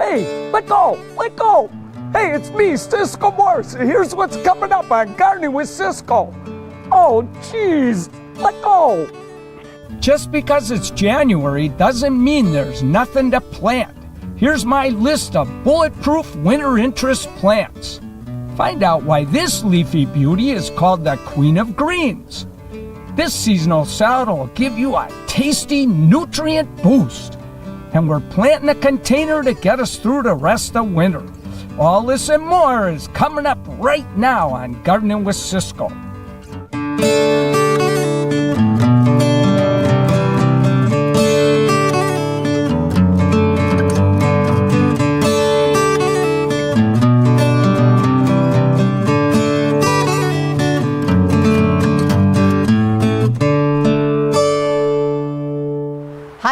Hey, let go, let go. Hey, it's me, Ciscoe Morse. Here's what's coming up on Gardening with Ciscoe. Oh, geez, let go. Just because it's January doesn't mean there's nothing to plant. Here's my list of bulletproof winter interest plants. Find out why this leafy beauty is called the Queen of Greens. This seasonal salad will give you a tasty nutrient boost. And we're planting a container to get us through the rest of winter. All this and more is coming up right now on Gardening with Ciscoe.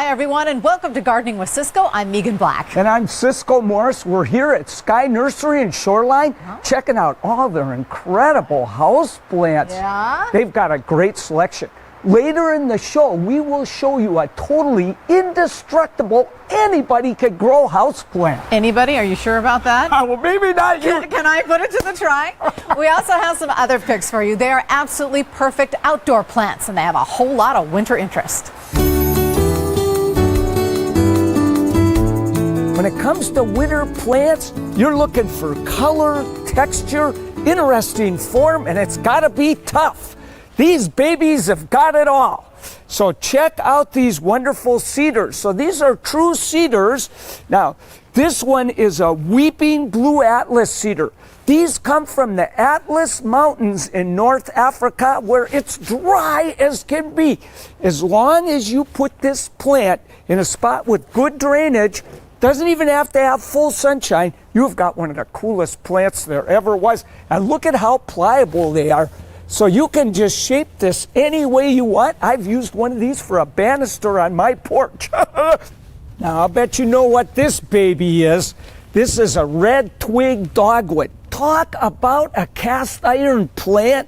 Everyone, and welcome to Gardening with Ciscoe. I'm Meeghan Black. And I'm Ciscoe Morse. We're here at Sky Nursery in Shoreline, checking out all their incredible house plants. Yeah? They've got a great selection. Later in the show, we will show you a totally indestructible, anybody could grow house plant. Anybody? Are you sure about that? Well, maybe not you. Can I put it to the try? We also have some other picks for you. They are absolutely perfect outdoor plants, and they have a whole lot of winter interest. When it comes to winter plants, you're looking for color, texture, interesting form, and it's got to be tough. These babies have got it all. So check out these wonderful cedars. So these are true cedars. Now, this one is a weeping blue Atlas cedar. These come from the Atlas Mountains in North Africa, where it's dry as can be. As long as you put this plant in a spot with good drainage, doesn't even have to have full sunshine, you've got one of the coolest plants there ever was. And look at how pliable they are. So you can just shape this any way you want. I've used one of these for a banister on my porch. Now, I'll bet you know what this baby is. This is a red twig dogwood. Talk about a cast iron plant.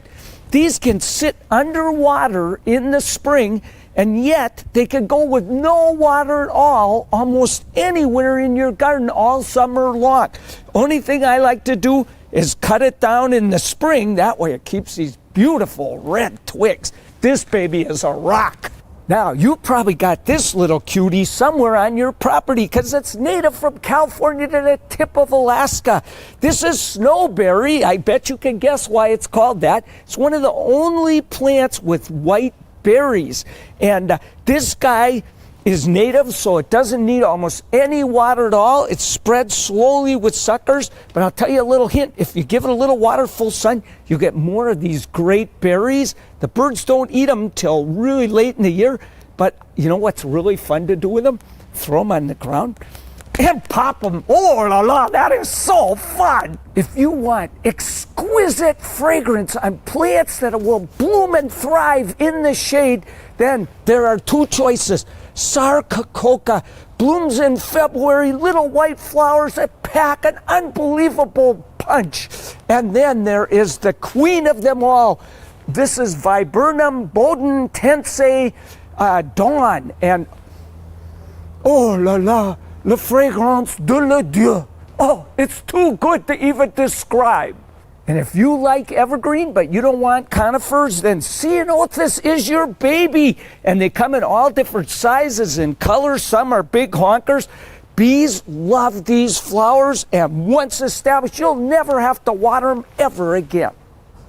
These can sit underwater in the spring, and yet they could go with no water at all almost anywhere in your garden all summer long. Only thing I like to do is cut it down in the spring. That way it keeps these beautiful red twigs. This baby is a rock. Now, you probably got this little cutie somewhere on your property because it's native from California to the tip of Alaska. This is snowberry. I bet you can guess why it's called that. It's one of the only plants with white berries. And this guy is native, so it doesn't need almost any water at all. It spreads slowly with suckers, but I'll tell you a little hint. If you give it a little water, full sun, you get more of these great berries. The birds don't eat them till really late in the year, but you know what's really fun to do with them? Throw them on the ground and pop them. Oh la la, that is so fun. If you want exquisite fragrance on plants that will bloom and thrive in the shade, then there are two choices. Sarcococa blooms in February, little white flowers that pack an unbelievable punch. And then there is the queen of them all. This is Viburnum bodentense Dawn. And oh la la, la fragrance de le Dieu. Oh, it's too good to even describe. And if you like evergreen, but you don't want conifers, then ceanothus is your baby. And they come in all different sizes and colors. Some are big honkers. Bees love these flowers, and once established, you'll never have to water them ever again.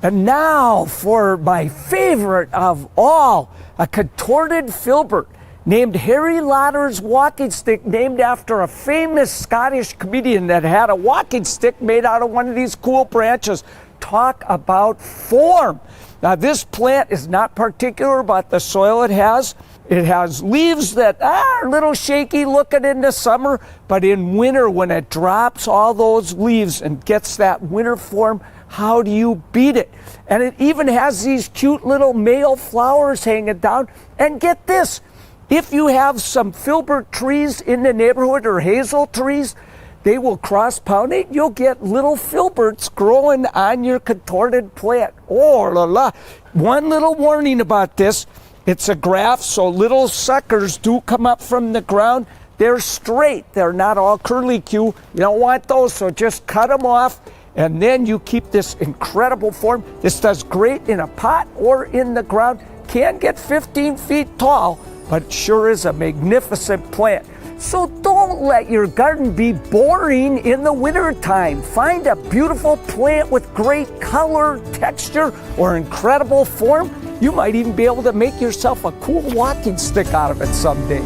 And now for my favorite of all, a contorted filbert named Harry Lauder's walking stick, named after a famous Scottish comedian that had a walking stick made out of one of these cool branches. Talk about form. Now, this plant is not particular about the soil it has. It has leaves that are a little shaky looking in the summer, but in winter, when it drops all those leaves and gets that winter form, how do you beat it? And it even has these cute little male flowers hanging down. And get this, if you have some filbert trees in the neighborhood or hazel trees, they will cross-pollinate. You'll get little filberts growing on your contorted plant. Oh la la. One little warning about this. It's a graft, so little suckers do come up from the ground. they're straight. They're not all curly-Q. You don't want those, so just cut them off, and then you keep this incredible form. This does great in a pot or in the ground. Can get 15 feet tall, but it sure is a magnificent plant. So don't let your garden be boring in the wintertime. Find a beautiful plant with great color, texture, or incredible form. You might even be able to make yourself a cool walking stick out of it someday.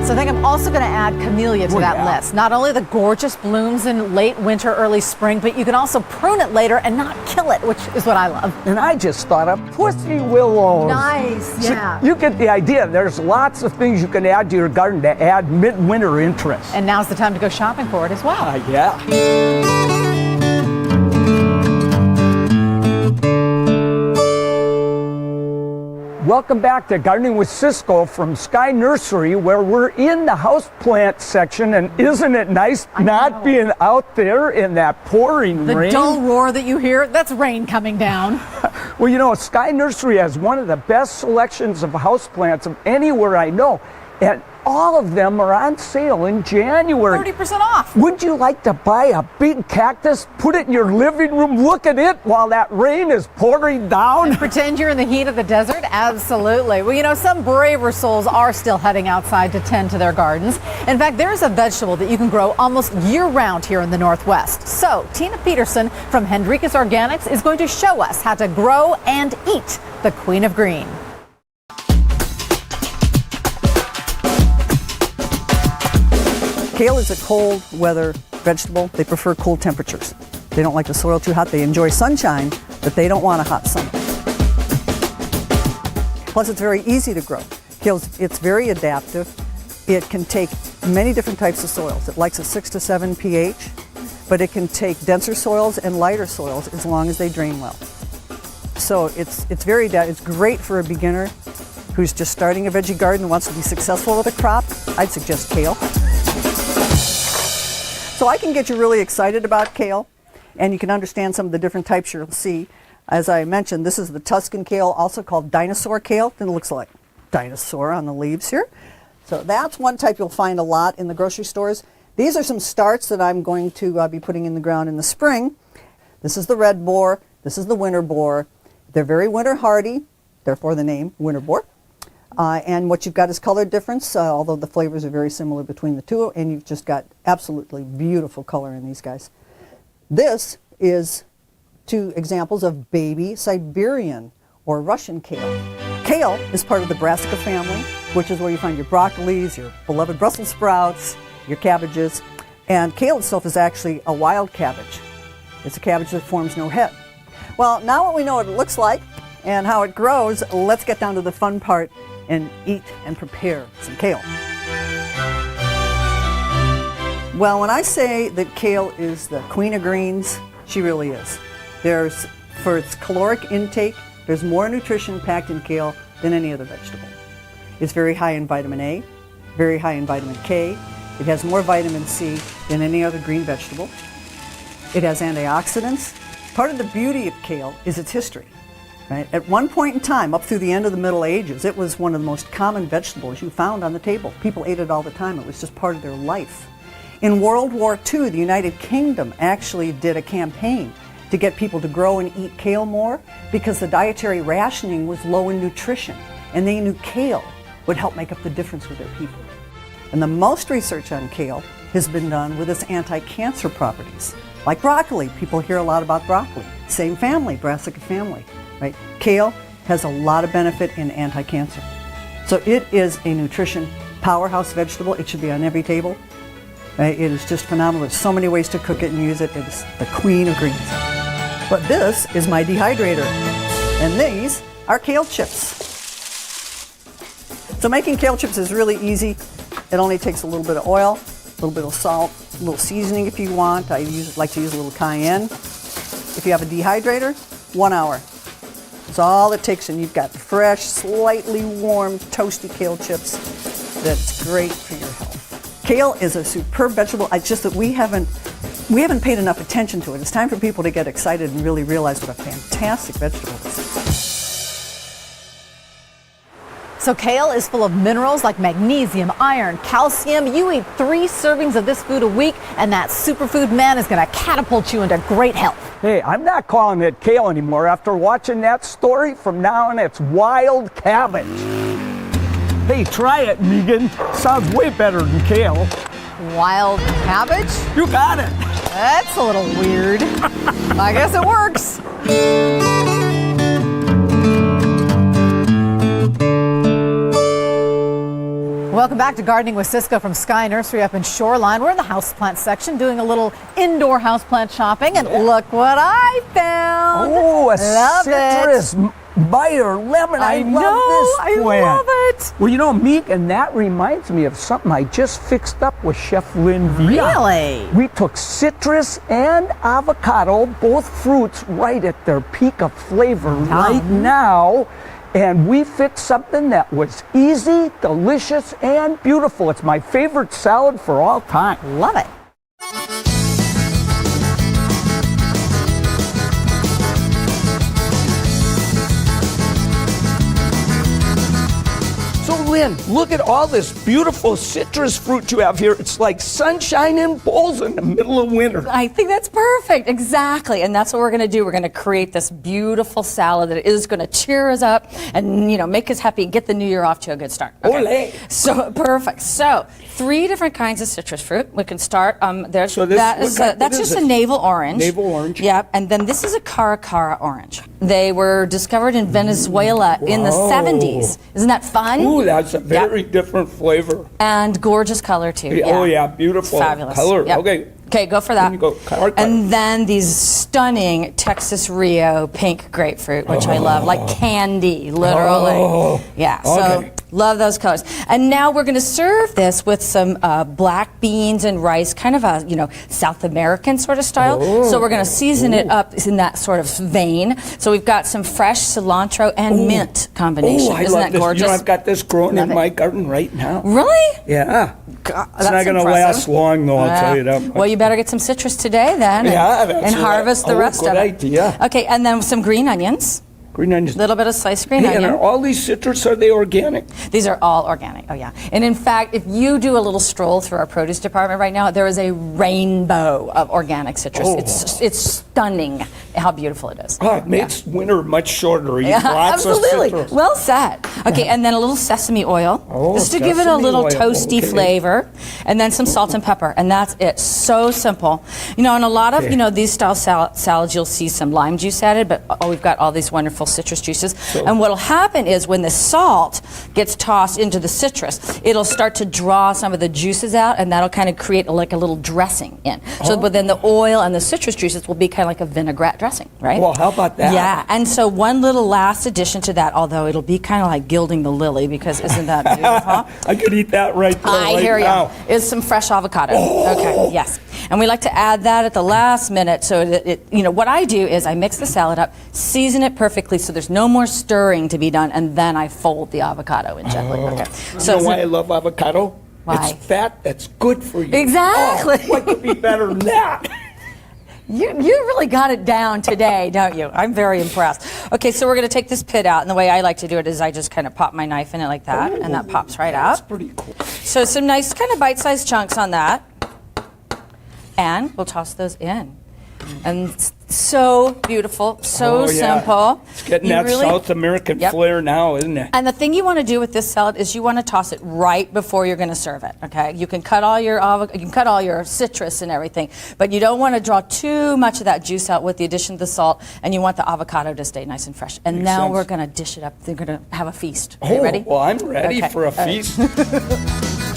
So I think I'm also going to add camellia to that list. Not only the gorgeous blooms in late winter, early spring, but you can also prune it later and not kill it, which is what I love. And I just thought of pussy willows. Nice, yeah. So you get the idea. There's lots of things you can add to your garden to add midwinter interest. And now's the time to go shopping for it as well. Yeah. Welcome back to Gardening with Ciscoe from Sky Nursery, where we're in the houseplant section, and isn't it nice not being out there in that pouring rain? The dull roar that you hear, that's rain coming down. Well, you know, Sky Nursery has one of the best selections of houseplants of anywhere I know, and all of them are on sale in January. 30% off. Would you like to buy a big cactus, put it in your living room, look at it while that rain is pouring down? And pretend you're in the heat of the desert? Absolutely. Well, you know, some braver souls are still heading outside to tend to their gardens. In fact, there's a vegetable that you can grow almost year-round here in the Northwest. So, Tina Peterson from Hendrikus Organics is going to show us how to grow and eat the Queen of Green. Kale is a cold weather vegetable. They prefer cold temperatures. They don't like the soil too hot. They enjoy sunshine, but they don't want a hot summer. Plus, it's very easy to grow. It's very adaptive. It can take many different types of soils. It likes a 6 to 7 pH, but it can take denser soils and lighter soils as long as they drain well. So it's great for a beginner who's just starting a veggie garden and wants to be successful with a crop. I'd suggest kale. So I can get you really excited about kale, and you can understand some of the different types you'll see. As I mentioned, this is the Tuscan kale, also called dinosaur kale. It looks like dinosaur on the leaves here. So that's one type you'll find a lot in the grocery stores. These are some starts that I'm going to be putting in the ground in the spring. This is the red boar. This is the winter boar. They're very winter hardy, therefore the name winter boar. And what you've got is color difference, although the flavors are very similar between the two, and you've just got absolutely beautiful color in these guys. This is two examples of baby Siberian or Russian kale. Kale is part of the brassica family, which is where you find your broccolis, your beloved Brussels sprouts, your cabbages. And kale itself is actually a wild cabbage. It's a cabbage that forms no head. Well, now that we know what it looks like and how it grows, let's get down to the fun part and eat and prepare some kale. Well, when I say that kale is the queen of greens, she really is. For its caloric intake, there's more nutrition packed in kale than any other vegetable. It's very high in vitamin A, very high in vitamin K. It has more vitamin C than any other green vegetable. It has antioxidants. Part of the beauty of kale is its history. Right? At one point in time, up through the end of the Middle Ages, it was one of the most common vegetables you found on the table. People ate it all the time. It was just part of their life. In World War II, the United Kingdom actually did a campaign to get people to grow and eat kale more because the dietary rationing was low in nutrition, and they knew kale would help make up the difference with their people. And the most research on kale has been done with its anti-cancer properties. Like broccoli, people hear a lot about broccoli. Same family, brassica family. Right? Kale has a lot of benefit in anti-cancer. So it is a nutrition powerhouse vegetable. It should be on every table. Right? It is just phenomenal. There's so many ways to cook it and use it. It is the queen of greens. But this is my dehydrator. And these are kale chips. So making kale chips is really easy. It only takes a little bit of oil, a little bit of salt, a little seasoning if you want. I like to use a little cayenne. If you have a dehydrator, 1 hour. That's all it takes, and you've got fresh, slightly warm, toasty kale chips that's great for your health. Kale is a superb vegetable. It's just that we haven't paid enough attention to it. It's time for people to get excited and really realize what a fantastic vegetable it is. So kale is full of minerals like magnesium, iron, calcium. You eat 3 servings of this food a week, and that superfood man is going to catapult you into great health. Hey, I'm not calling it kale anymore. After watching that story, from now on it's wild cabbage. Hey, try it, Meeghan. Sounds way better than kale. Wild cabbage? You got it. That's a little weird. I guess it works. Welcome back to Gardening with Ciscoe from Sky Nursery up in Shoreline. We're in the houseplant section doing a little indoor houseplant shopping, and look what I found. Oh, a Love citrus Meyer lemon. I love this plant. I love it. Well, you know, Meeghan, that reminds me of something I just fixed up with Chef Lynne. Really? We took citrus and avocado, both fruits, right at their peak of flavor right now. And we fixed something that was easy, delicious, and beautiful. It's my favorite salad for all time. Love it. So Lynne, look at all this beautiful citrus fruit you have here. It's like sunshine in bowls in the middle of winter. I think that's perfect, exactly. And that's what we're gonna do. We're gonna create this beautiful salad that is gonna cheer us up and, you know, make us happy and get the new year off to a good start. Olé. So, perfect. So, 3 different kinds of citrus fruit. We can start, there's, So this- that's just a navel orange. Navel orange. Yep, and then this is a caracara orange. They were discovered in Venezuela in the 70s. Isn't that fun? Ooh, that's a very different flavor. And gorgeous color too. Yeah. Oh yeah, beautiful Fabulous. color. Yep. Okay, go for that. Then you go caracara. And then these stunning Texas Rio pink grapefruit, which I love, like candy, literally. Oh, yeah, so okay. love those colors. And now we're going to serve this with some black beans and rice, kind of a, you know, South American sort of style. So we're going to season it up in that sort of vein. So we've got some fresh cilantro and mint combination. Oh, I Isn't love that this. gorgeous? You know, I've got this growing Love in it. my garden right now. Really? Yeah. God, It's not going to last long, though, I'll tell you that much. Well, you better get some citrus today then. Yeah, and that's harvest the right. rest Good of it. idea. Okay, and then some green onions. Green onions. A little bit of sliced green Hey, and onion. are all these citrus, are they organic? These are all organic. Oh yeah. And in fact, if you do a little stroll through our produce department right now, there is a rainbow of organic citrus. Oh. It's stunning how beautiful it is. Oh, it makes winter much shorter. Eat Yeah, lots absolutely. of citrus. Well said. Okay, and then a little sesame oil, Oh, just to give it a sesame little oil. toasty Okay. flavor, and then some salt and pepper, and that's it. So simple. You know, in a lot of Okay. you know these style salads, you'll see some lime juice added, but we've got all these wonderful citrus juices. And what'll happen is when the salt gets tossed into the citrus, it'll start to draw some of the juices out, and that'll kind of create like a little dressing in. So, but then the oil and the citrus juices will be kind of like a vinaigrette dressing, right? Well, how about that? Yeah, and so one little last addition to that, although it'll be kind of like gilding the lily, because isn't that beautiful? I could eat that right there, I right hear now. you. Is some fresh avocado. Okay, yes. And we like to add that at the last minute so that it, you know, what I do is I mix the salad up, season it perfectly so there's no more stirring to be done, and then I fold the avocado in gently. Okay. You know why I love avocado? Why? It's fat that's good for you. Exactly. Oh, what could be better than that? You really got it down today, don't you? I'm very impressed. Okay, so we're going to take this pit out, and the way I like to do it is I just kind of pop my knife in it like that, and that pops right That's out. pretty cool. So some nice kind of bite-sized chunks on that, and we'll toss those in. And it's so beautiful, so Oh, yeah. simple. It's getting You that really- South American Yep. flair now, isn't it? And the thing you want to do with this salad is you want to toss it right before you're going to serve it. Okay, you can cut all your citrus and everything, but you don't want to draw too much of that juice out with the addition of the salt, and you want the avocado to stay nice and fresh. And Makes now sense. we're going to dish it up. We're going to have a feast. Are you ready? Well, I'm ready Okay. for a All right. feast.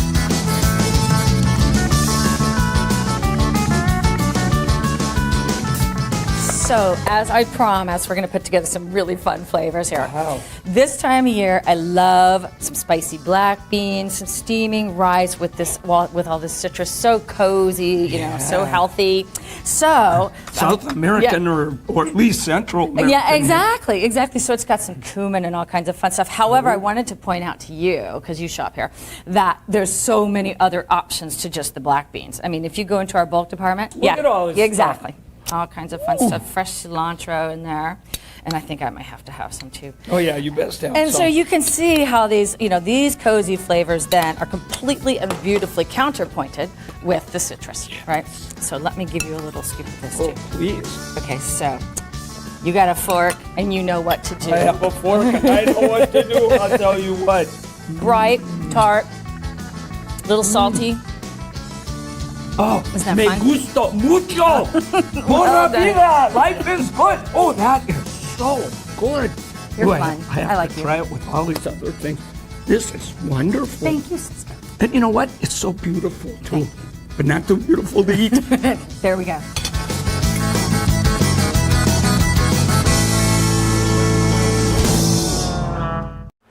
So, as I promised, we're going to put together some really fun flavors here. Wow. This time of year, I love some spicy black beans, some steaming rice with this, with all this citrus. So cozy, you know, so healthy. So, South American or at least Central American. yeah, exactly. So it's got some cumin and all kinds of fun stuff. However, I wanted to point out to you, because you shop here, that there's so many other options to just the black beans. I mean, if you go into our bulk department, Look at all this exactly. stuff. All kinds of fun stuff. Fresh cilantro in there. And I think I might have to have some too. Oh yeah, you best have And some. so you can see how these, these cozy flavors then are completely and beautifully counterpointed with the citrus, right? So let me give you a little scoop of this Oh, too. please. Okay, so you got a fork and you know what to do. I have a fork and I know what to do. I'll tell you what. Bright, tart, little salty. Oh, Isn't that me fun? gusta mucho. Pura vida. Life is good. Oh, that is so good. You're Ooh, fun. I have I like to you. try it with all these other things. This is wonderful. Thank you, sister. And you know what? It's so beautiful too, but not too beautiful to eat. There we go.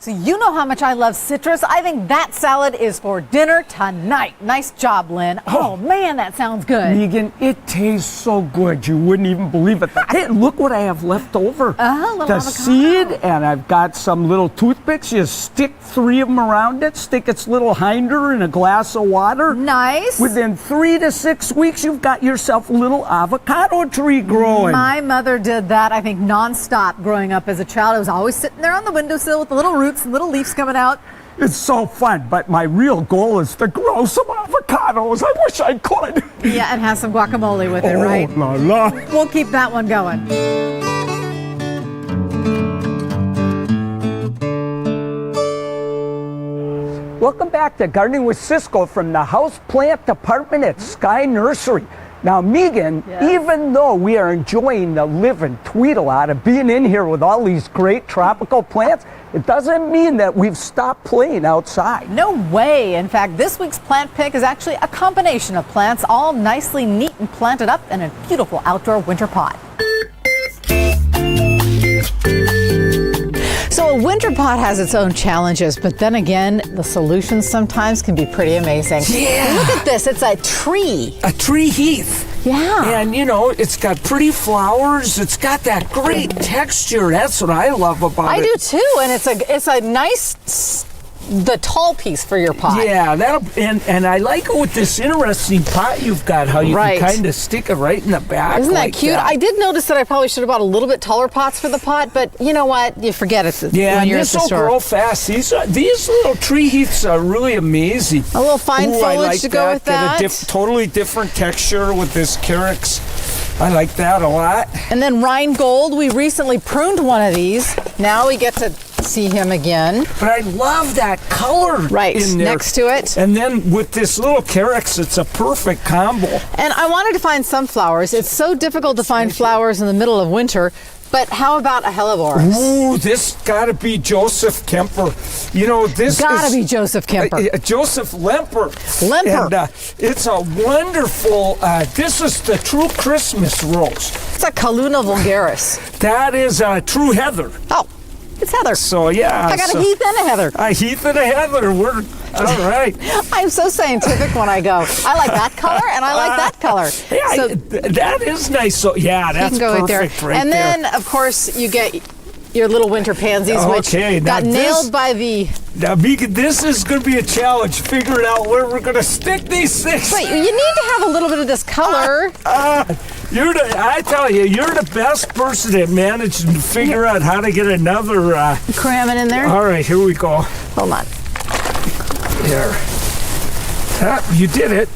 So you know how much I love citrus. I think that salad is for dinner tonight. Nice job, Lynn. Oh man, that sounds good. Meeghan, it tastes so good. You wouldn't even believe it. Hey, look what I have left over. Little the avocado. seed, and I've got some little toothpicks. You stick 3 of them around it, stick its little hinder in a glass of water. Nice. Within 3 to 6 weeks, you've got yourself a little avocado tree growing. My mother did that, I think, nonstop growing up as a child. I was always sitting there on the windowsill with the little roots and little leaves coming out. It's so fun, but my real goal is to grow some avocados. I wish I could. Yeah, and have some guacamole with it, right? Oh, la la. We'll keep that one going. Welcome back to Gardening with Ciscoe from the house plant department at Sky Nursery. Now, Meeghan, even though we are enjoying the living tweedle out of being in here with all these great tropical plants, it doesn't mean that we've stopped playing outside. No way. In fact, this week's plant pick is actually a combination of plants, all nicely neat and planted up in a beautiful outdoor winter pot. So a winter pot has its own challenges, but then again, the solutions sometimes can be pretty amazing. Yeah. Look at this. It's a tree. A tree heath. Yeah. And, it's got pretty flowers. It's got that great texture. That's what I love about it. I do too, and it's a nice, the tall piece for your pot. Yeah, and I like it with this interesting pot you've got, how you Right. can kind of stick it right in the back. Isn't that like cute? I did notice that I probably should have bought a little bit taller pots for the pot, but you know what? You forget it Yeah, when and you're at this the will store. grow fast. These little tree heaths are really amazing. A little fine Ooh, I foliage like to go with that. Get a totally different texture with this carex. I like that a lot. And then Rheingold, we recently pruned one of these. Now we get to see him again. But I love that color Right, in there. next to it. And then with this little carex, it's a perfect combo. And I wanted to find some flowers. It's so difficult to find flowers in the middle of winter, but how about a helleborus? Ooh, this gotta be Joseph Kemper. This Gotta is be Joseph Kemper. Joseph Lemper. Lemper. And it's a wonderful, this is the true Christmas rose. It's a Calluna vulgaris. That is a true heather. Oh, it's Heather. So, yeah. I got a Heath and a Heather. A heath and a heather. We're all right. I'm so scientific when I go. I like that color and I like that color. Yeah, So that is nice. So, yeah, that's you can go perfect right there. right And there. then, of course, you get your little winter pansies, which Okay, now got this- nailed by the... Now, Meeghan, this is going to be a challenge, figuring out where we're going to stick these things. Wait, you need to have a little bit of this color. I tell you, you're the best person that managed to figure out how to get another. Cram it in there. All right, here we go. Hold on. There. You did it.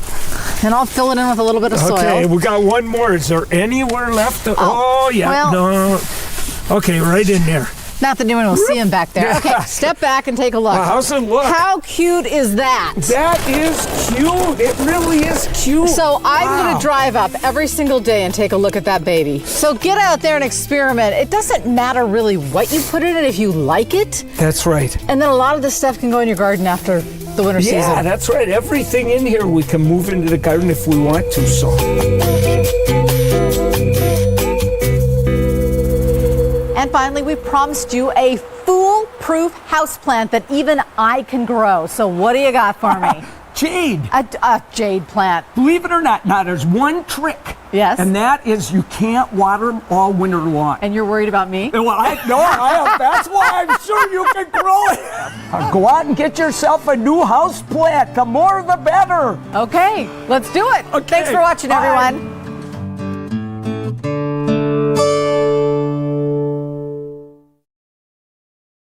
And I'll fill it in with a little bit of Okay, soil. we got one more. Is there anywhere left? Oh, yeah. well- No. Okay, right in there. Not that anyone will see him back there. Okay, step back and take a look. Well, how's it look? How cute is that? That is cute. It really is cute. So I'm going Wow. to drive up every single day and take a look at that baby. So get out there and experiment. It doesn't matter really what you put in it if you like it. That's right. And then a lot of this stuff can go in your garden after the winter Yeah, season. that's right. Everything in here we can move into the garden if we want to. So. And finally, we promised you a foolproof houseplant that even I can grow. So what do you got for me? Jade. A jade plant. Believe it or not, now there's one trick. Yes. And that is you can't water them all winter long. And you're worried about me? Well, that's why I'm sure you can grow it. Go out and get yourself a new house plant. The more the better. Okay, let's do it. Okay, Thanks for watching, bye. everyone.